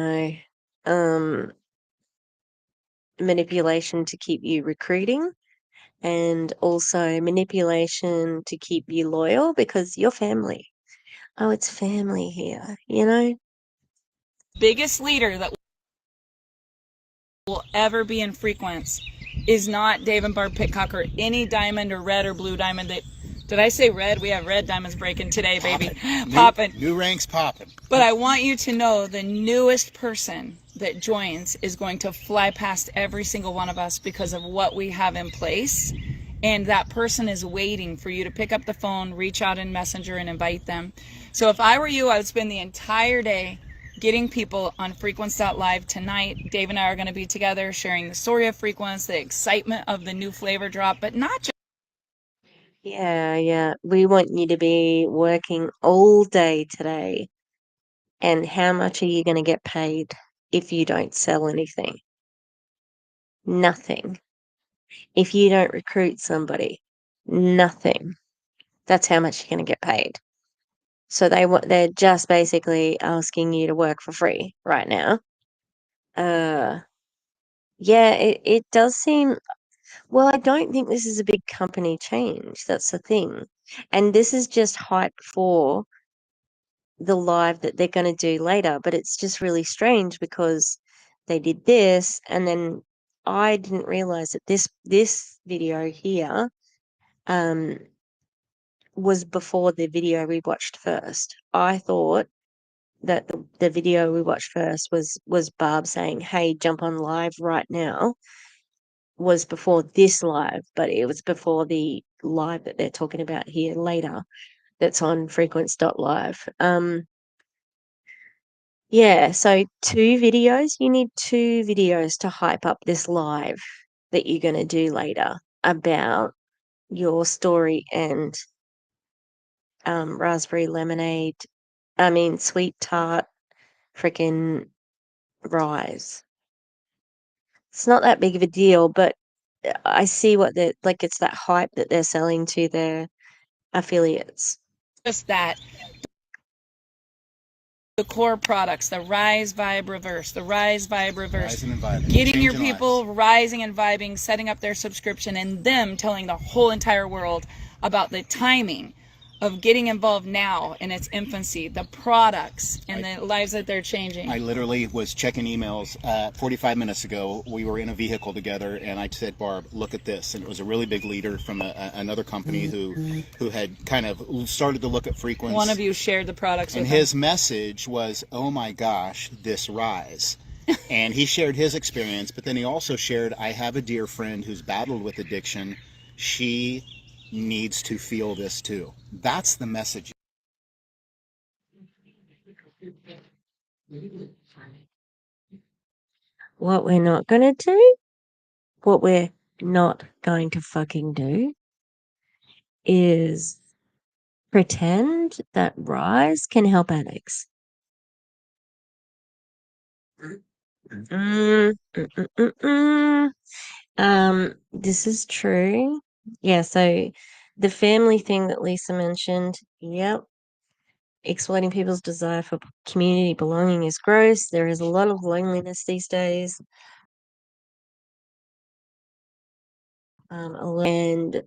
know, manipulation to keep you recruiting, and also manipulation to keep you loyal because you're family. Oh, it's family here, you know? Biggest leader that will ever be in Frequency is not Dave and Barb Pitcock or any diamond or red or blue diamond. Did I say red? We have red diamonds breaking today, baby. Popping. New ranks popping. But I want you to know the newest person that joins is going to fly past every single one of us because of what we have in place. And that person is waiting for you to pick up the phone, reach out in Messenger, and invite them. So if I were you, I would spend the entire day getting people on Frequency.live tonight. Dave and I are going to be together sharing the story of Frequency, the excitement of the new flavor drop, but not just Yeah. We want you to be working all day today. And how much are you going to get paid if you don't sell anything? Nothing. If you don't recruit somebody, nothing. That's how much you're going to get paid. So they're just basically asking you to work for free right now. Yeah, it does seem, well, I don't think this is a big company change. That's the thing. And this is just hype for the live that they're going to do later, but it's just really strange because they did this, and then I didn't realize that this video here um was before the video we watched first. I thought that the video we watched first was Barb saying, "Hey, jump on live right now," was before this live, but it was before the live that they're talking about here later that's on frequency.live. Yeah, so you need two videos to hype up this live that you're going to do later about your story and raspberry lemonade, I mean, sweet tart freaking rise. It's not that big of a deal, but I see what they're like, it's that hype that they're selling to their affiliates. that. The core products, the Rise, Vibe, Reverse, the Rise, Vibe, Reverse. Rising and vibing. Getting your Changing people lives. rising and vibing, setting up their subscription, and them telling the whole entire world about the timing of getting involved now in its infancy, the products and the lives that they're changing. I literally was checking emails 45 minutes ago. We were in a vehicle together, and I said, "Barb, look at this." And it was a really big leader from another company who had kind of started to look at Frequency. One of you shared the products and with his him. message was, "Oh my gosh, this rise." And he shared his experience, but then he also shared, "I have a dear friend who's battled with addiction. She needs to feel this too." That's the message. What we're not going to do, what we're not going to fucking do is pretend that Rise can help addicts. Mm, mm, mm, mm, this is true. Yeah, so the family thing that Lisa mentioned, yep, exploiting people's desire for community belonging is gross. There is a lot of loneliness these days. And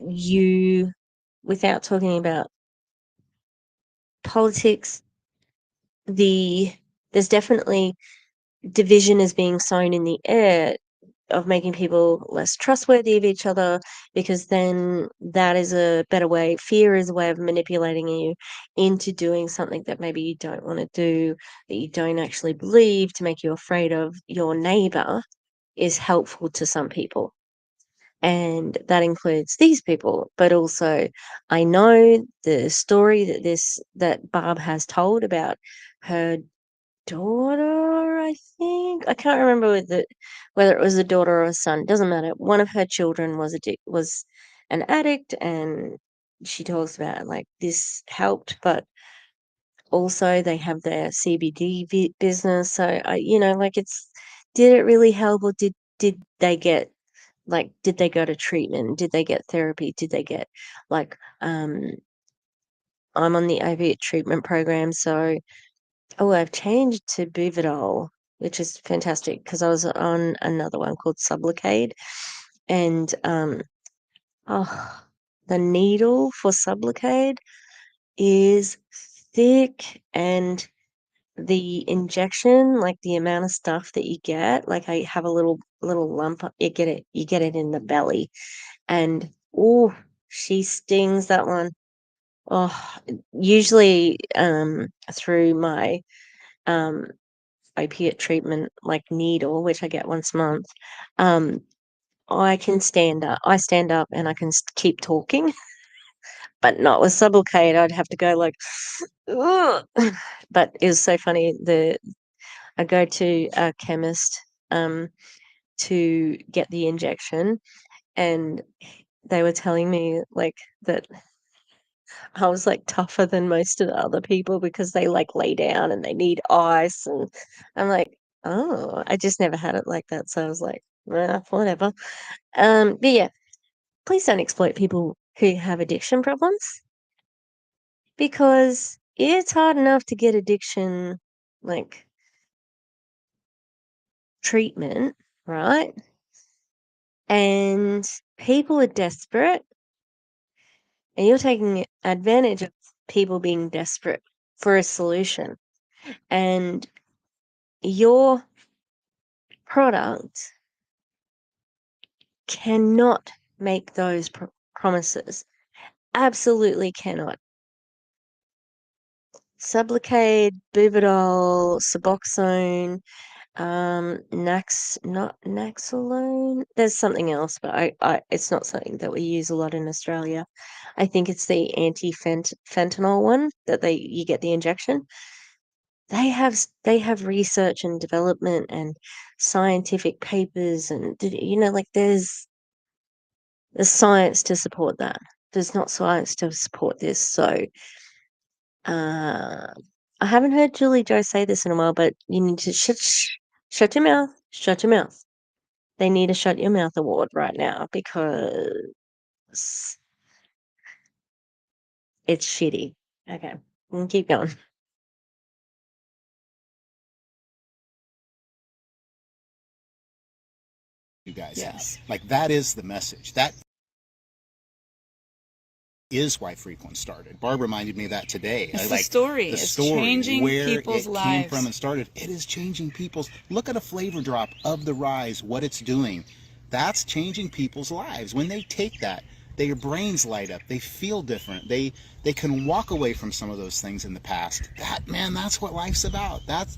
you, without talking about politics, there's definitely division is being sown in the air of making people less trustworthy of each other, because then that is a better way. Fear is a way of manipulating you into doing something that maybe you don't want to do, that you don't actually believe, to make you afraid of your neighbor is helpful to some people. And that includes these people, but also I know the story that Barb has told about her daughter, I think. I can't remember whether it was a daughter or a son. Doesn't matter. One of her children was an addict, and she talks about like this helped, but also they have their CBD business. So like did it really help, or did they get did they go to treatment? Did they get therapy? Did they get like I'm on the opiate treatment program, so I've changed to Buvidol, which is fantastic because I was on another one called Sublocade, and the needle for Sublocade is thick, and the injection, like the amount of stuff that you get, like I have a little lump, you get it in the belly, and oh, she stings, that one. Oh, usually through my um opiate treatment, like needle, which I get once a month, um I can stand up. I stand up and I can keep talking, but not with Sublocade. I'd have to go like, ugh. But it was so funny. I go to a chemist to get the injection, and they were telling me like that I was like tougher than most of the other people because they like lay down and they need ice, and I'm like, oh, I just never had it like that, so I was like, whatever. But yeah, please don't exploit people who have addiction problems, because it's hard enough to get addiction like treatment, right? And people are desperate, and you're taking advantage of people being desperate for a solution. And your product cannot make those promises. Absolutely cannot. Sublocade, Buvidol, Suboxone, not Naxalone. There's something else, but it's not something that we use a lot in Australia. I think it's the anti-fentanyl one that you get the injection. They have research and development and scientific papers, and like there's science to support that. There's not science to support this. So uh, I haven't heard Julie Joe say this in a while, but you need to shut your mouth. Shut your mouth. They need a shut your mouth award right now because it's shitty. Okay, we'll keep going. You guys Yes. have. Like, that is the message. That is why Frequency started. Barb reminded me of that today. It's like the story. the It's story, changing where people's it lives. came from and started. It is changing people's. Look at a flavor drop of the rise, what it's doing. That's changing people's lives. When they take that, their brains light up. They feel different. They can walk away from some of those things in the past. That's what life's about. That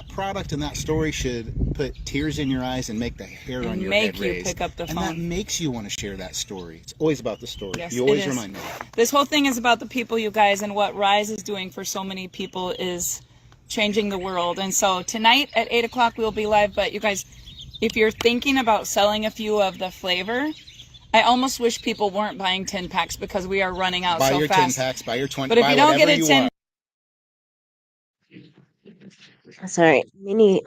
product and that story should put tears in your eyes and make the hair on your head raise. Make you pick up the phone. And that makes you want to share that story. It's always about the story. Yes, you always it is. remind me of that. This whole thing is about the people, you guys, and what Rise is doing for so many people is changing the world. And so tonight at 8 o'clock we'll be live. But you guys, if you're thinking about selling a few of the flavor, I almost wish people weren't buying 10 packs because we are running out so fast. Buy your 10 packs, buy your 20, but if you don't get a 10, Sorry, Minnie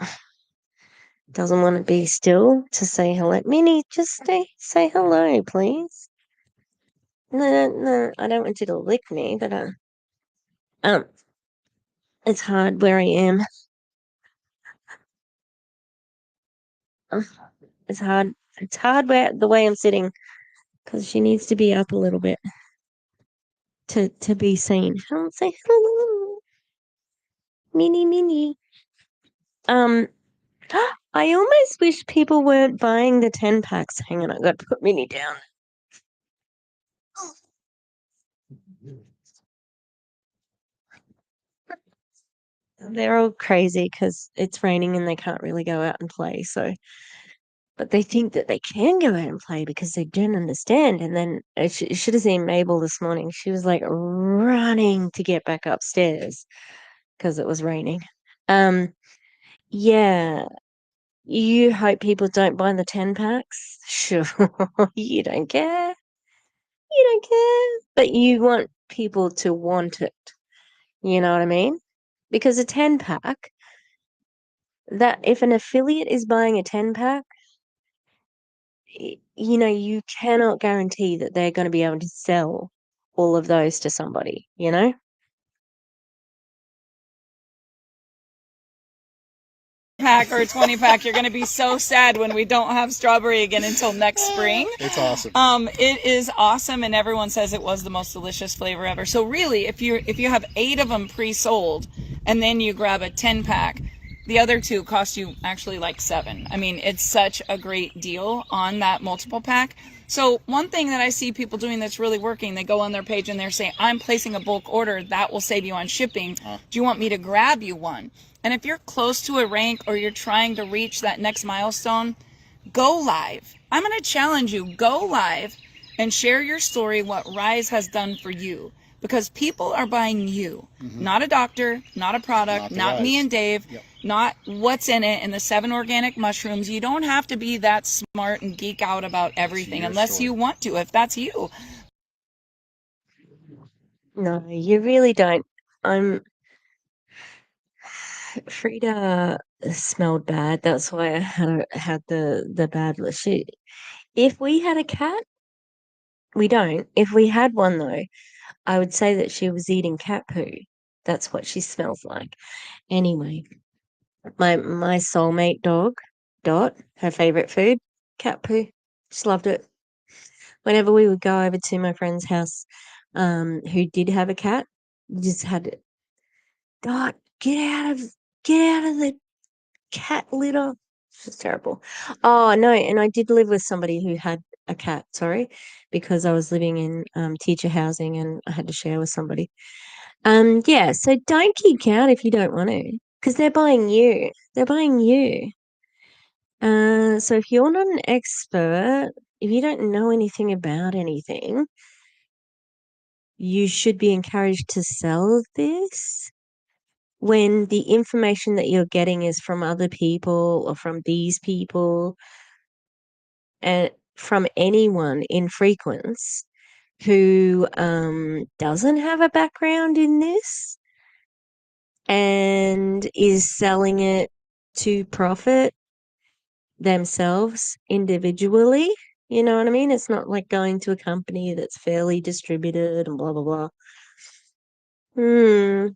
doesn't want to be still to say hello. Minnie, just say hello, please. No, I don't want you to lick me, but it's hard where I am. It's hard. It's hard where the way I'm sitting, because she needs to be up a little bit to be seen. Say hello, Minnie. I almost wish people weren't buying the 10 packs. Hang on, I've got to put Minnie down. They're all crazy because it's raining and they can't really go out and play. So, but they think that they can go out and play because they don't understand. And then you should have seen Mabel this morning. She was like running to get back upstairs because it was raining. Yeah. You hope people don't buy the 10 packs? Sure. You don't care. You don't care. But you want people to want it. You know what I mean? Because a 10 pack, that if an affiliate is buying a 10 pack, you cannot guarantee that they're going to be able to sell all of those to somebody, you know? Pack or a 20 pack, you're going to be so sad when we don't have strawberry again until next spring. It's awesome. It is awesome, and everyone says it was the most delicious flavor ever. So really, if you have 8 of them pre-sold and then you grab a 10 pack, the other 2 cost you actually like $7. I mean, it's such a great deal on that multiple pack. So one thing that I see people doing that's really working, they go on their page and they're saying, I'm placing a bulk order that will save you on shipping. Do you want me to grab you one? And if you're close to a rank or you're trying to reach that next milestone, go live. I'm going to challenge you, go live and share your story, what Rise has done for you. Because people are buying you, not a doctor, not a product, not me and Dave, not what's in it and the 7 organic mushrooms. You don't have to be that smart and geek out about everything unless you want to, if that's you. No, you really don't. Frida smelled bad. That's why I had the bad look. If we had a cat, we don't. If we had one though, I would say that she was eating cat poo. That's what she smells like. Anyway, my soulmate dog, Dot, her favorite food, cat poo. She loved it. Whenever we would go over to my friend's house, who did have a cat, we just had Dot, get out of the cat litter. It's just terrible. Oh no, and I did live with somebody who had a cat, sorry, because I was living in teacher housing and I had to share with somebody. Yeah, so don't geek out if you don't want to, because they're buying you. They're buying you. So if you're not an expert, if you don't know anything about anything, you should be encouraged to sell this when the information that you're getting is from other people or from these people and from anyone in Frequency who doesn't have a background in this and is selling it to profit themselves individually. You know what I mean? It's not like going to a company that's fairly distributed and blah, blah, blah.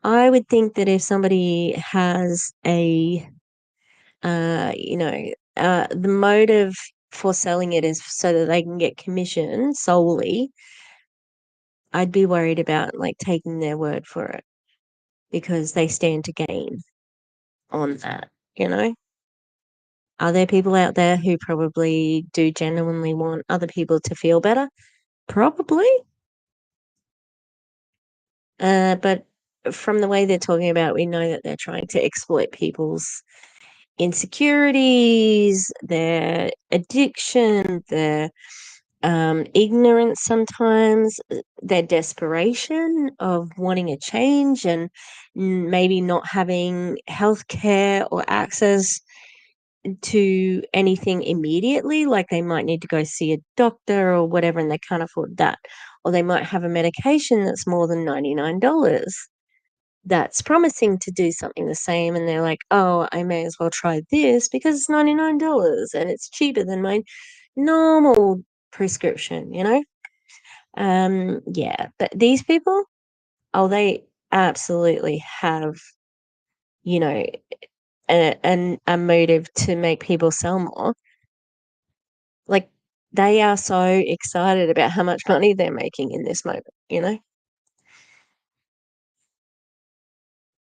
I would think that if somebody has the motive for selling it is so that they can get commission solely, I'd be worried about like taking their word for it because they stand to gain on that, you know? Are there people out there who probably do genuinely want other people to feel better? Probably. But from the way they're talking about, we know that they're trying to exploit people's insecurities, their addiction, their ignorance sometimes, their desperation of wanting a change and maybe not having healthcare or access to anything immediately, like they might need to go see a doctor or whatever and they can't afford that. Or they might have a medication that's more than $99 that's promising to do something the same and they're like, oh, I may as well try this because it's $99 and it's cheaper than my normal prescription, you know? Yeah, but these people, oh, they absolutely have, you know, a motive to make people sell more. Like they are so excited about how much money they're making in this moment, you know?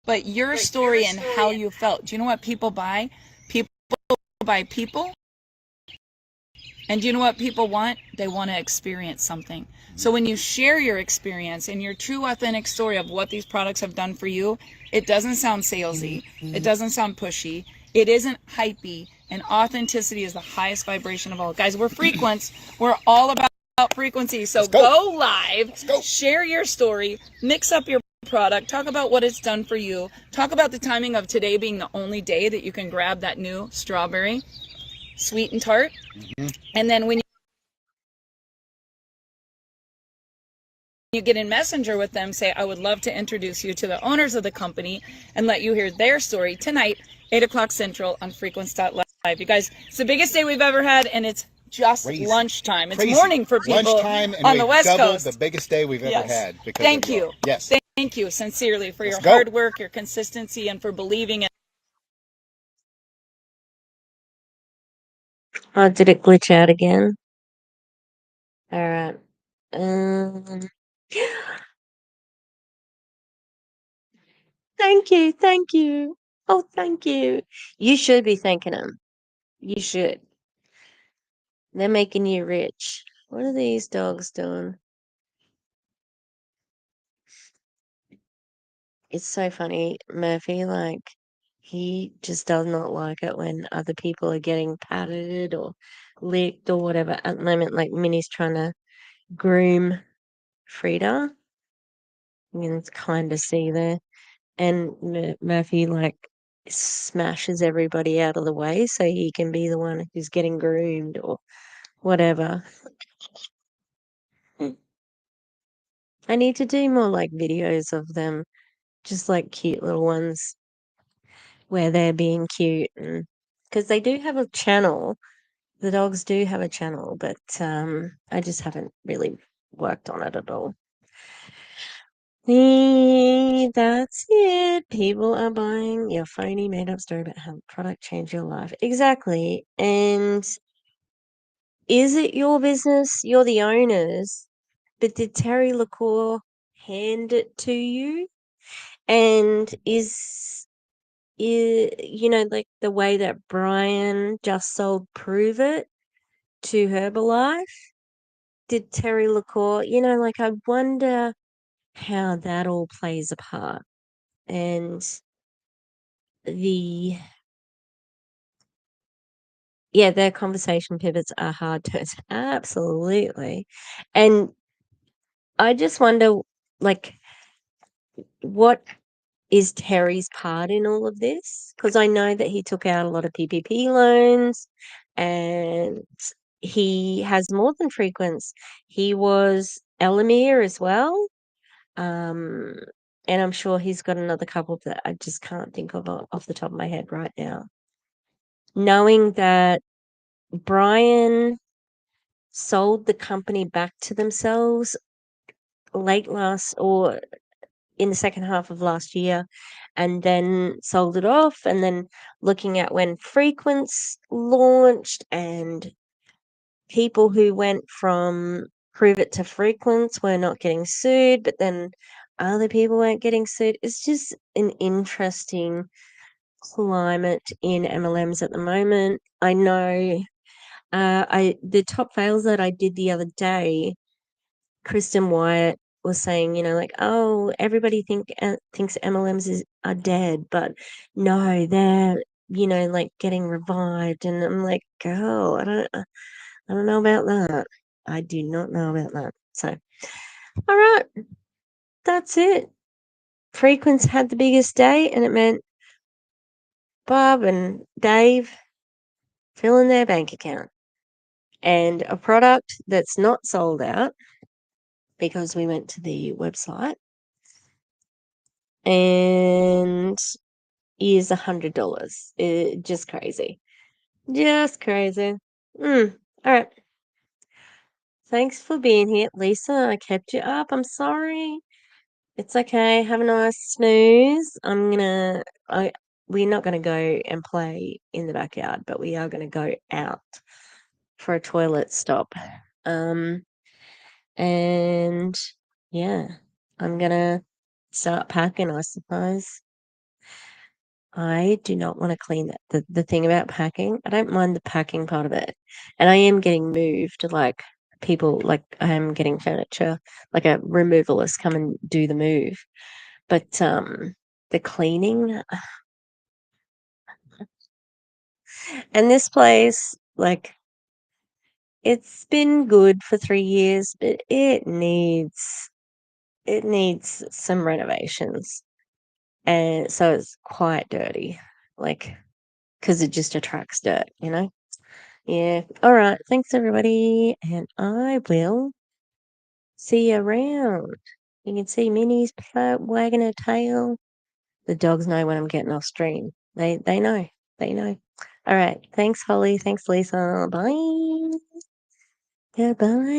But your story and how you felt. Do you know what people buy? People buy people. And do you know what people want? They want to experience something. So when you share your experience and your true authentic story of what these products have done for you, it doesn't sound salesy. It doesn't sound pushy. It isn't hypey. And authenticity is the highest vibration of all. Guys, we're Frequency. We're all about frequency. So go live, share your story, mix up your product, talk about what it's done for you, talk about the timing of today being the only day that you can grab that new strawberry, sweet and tart. And then when you get in Messenger with them, say, I would love to introduce you to the owners of the company and let you hear their story tonight, 8 o'clock Central on Frequency.live. You guys, it's the biggest day we've ever had, and it's just Crazy. lunchtime. It's Crazy. morning for people Lunchtime, and on the we've West doubled Coast. the biggest day we've ever Yes. had because Thank of you. you. Yes. Thank you sincerely for Let's your go. hard work, your consistency, and for believing in. Oh, did it glitch out again? All right. Um, thank you, thank you. Oh, thank you. You should be thanking them. You should. They're making you rich. What are these dogs doing? It's so funny, Murphy. Like, he just does not like it when other people are getting patted or licked or whatever. At the moment, like, Minnie's trying to groom Frida. You can kind of see there. And Murphy, like, smashes everybody out of the way so he can be the one who's getting groomed or whatever. I need to do more, like, videos of them, just like cute little ones where they're being cute. And because they do have a channel, the dogs do have a channel, but I just haven't really worked on it at all. That's it. People are buying your phony made up story about how the product changed your life. Exactly. And is it your business? You're the owners. But did Terry LaCour hand it to you? And you know, like the way that Brian just sold Prove It to Herbalife? Did Terry LaCour, you know, like I wonder how that all plays a part. And the yeah, their conversation pivots are hard turns. Absolutely. And I just wonder, like, what is Terry's part in all of this? Because I know that he took out a lot of PPP loans and he has more than Frequency. He was Elamir as well. Um, and I'm sure he's got another couple that I just can't think of off the top of my head right now. Knowing that Brian sold the company back to themselves late last or in the second half of last year and then sold it off, and then looking at when Frequency launched and people who went from Prove It to Frequency were not getting sued, but then other people weren't getting sued. It's just an interesting climate in MLMs at the moment. I know the top fails that I did the other day, Kristen Wyatt was saying, you know, like, oh, everybody thinks MLMs are dead, but no, they're, you know, like getting revived. And I'm like, girl, I don't know about that. I do not know about that. So, all right, that's it. Frequency had the biggest day, and it meant Barb and Dave filling their bank account. And a product that's not sold out because we went to the website and is $100. Just crazy. Just crazy. All right. Thanks for being here. Lisa, I kept you up. I'm sorry. It's okay. Have a nice snooze. We're not gonna go and play in the backyard, but we are gonna go out for a toilet stop. And yeah, I'm gonna start packing, I suppose. I do not want to clean that. The thing about packing, I don't mind the packing part of it. And I am getting moved, like people, like I am getting furniture, like a removalist come and do the move. But the cleaning and this place, like it's been good for 3 years, but it needs some renovations. And so it's quite dirty, like because it just attracts dirt, you know? Yeah. All right. Thanks, everybody. And I will see you around. You can see Minnie's wagging her tail. The dogs know when I'm getting off stream. They know. They know. All right. Thanks, Holly. Thanks, Lisa. Bye. Goodbye.